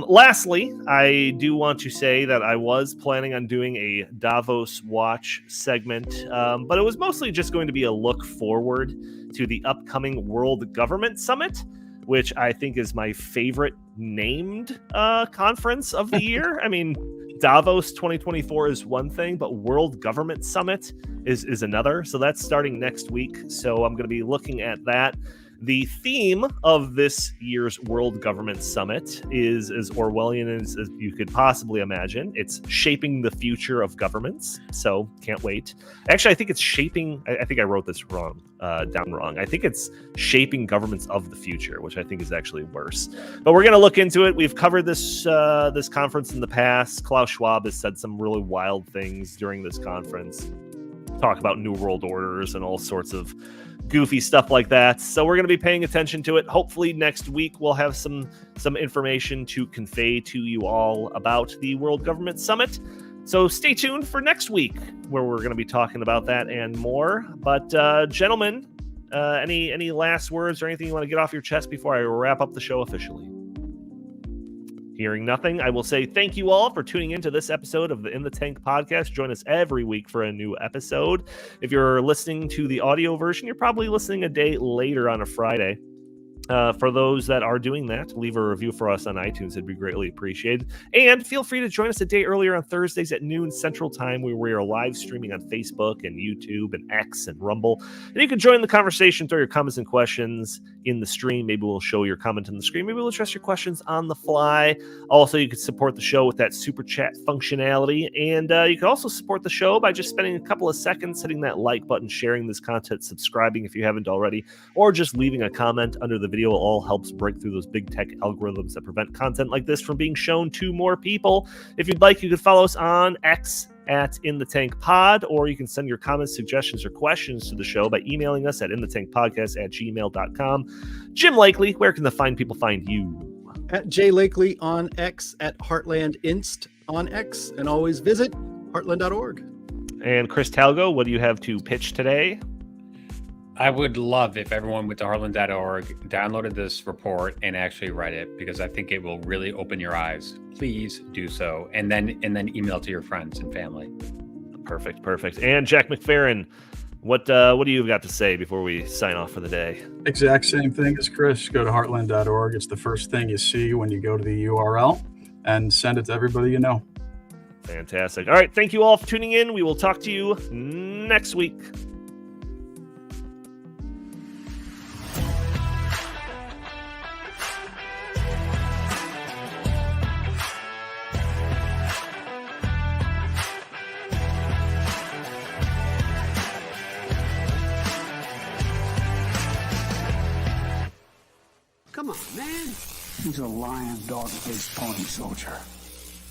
Lastly, I do want to say that I was planning on doing a Davos Watch segment, but it was mostly just going to be a look forward to the upcoming World Government Summit, which I think is my favorite named conference of the year. I mean, Davos 2024 is one thing, but World Government Summit is another. So that's starting next week. So I'm going to be looking at that. The theme of this year's World Government Summit is as Orwellian as you could possibly imagine. It's shaping the future of governments. So can't wait. Actually, I think it's shaping. I think I wrote this wrong, down wrong. I think it's shaping governments of the future, which I think is actually worse. But we're going to look into it. We've covered this conference in the past. Klaus Schwab has said some really wild things during this conference. Talk about New World Orders and all sorts of goofy stuff like that. So we're going to be paying attention to it. Hopefully next week we'll have some information to convey to you all about the World Government Summit. So stay tuned for next week, where we're going to be talking about that and more. But gentlemen, any last words or anything you want to get off your chest before I wrap up the show officially? Hearing nothing, I will say thank you all for tuning into this episode of the In the Tank podcast. Join us every week for a new episode. If you're listening to the audio version, you're probably listening a day later on a Friday. For those that are doing that, leave a review for us on iTunes. It'd be greatly appreciated. And feel free to join us a day earlier on Thursdays at noon Central Time, where we are live streaming on Facebook and YouTube and X and Rumble. And you can join the conversation, throw your comments and questions in the stream. Maybe we'll show your comment on the screen. Maybe we'll address your questions on the fly. Also, you can support the show with that super chat functionality. And you can also support the show by just spending a couple of seconds hitting that like button, sharing this content, subscribing if you haven't already, or just leaving a comment under the video. It all helps break through those big tech algorithms that prevent content like this from being shown to more people. If you'd like, you could follow us on X at In the Tank Pod, or you can send your comments, suggestions, or questions to the show by emailing us at inthetankpodcast@gmail.com. Jim Lakely, where can the fine people find you? At J Lakely on X, at Heartland Inst on X, and always visit heartland.org. And Chris Talgo, what do you have to pitch today? I would love if everyone went to heartland.org, downloaded this report, and actually read it, because I think it will really open your eyes. Please do so, and then email it to your friends and family. Perfect. And Jack McPherrin, What do you got to say before we sign off for the day? Exact same thing as Chris. Go to heartland.org. It's the first thing you see when you go to the URL, and send it to everybody you know. Fantastic. All right. Thank you all for tuning in. We will talk to you next week. Come on, man. He's a lion, dog-faced pony soldier.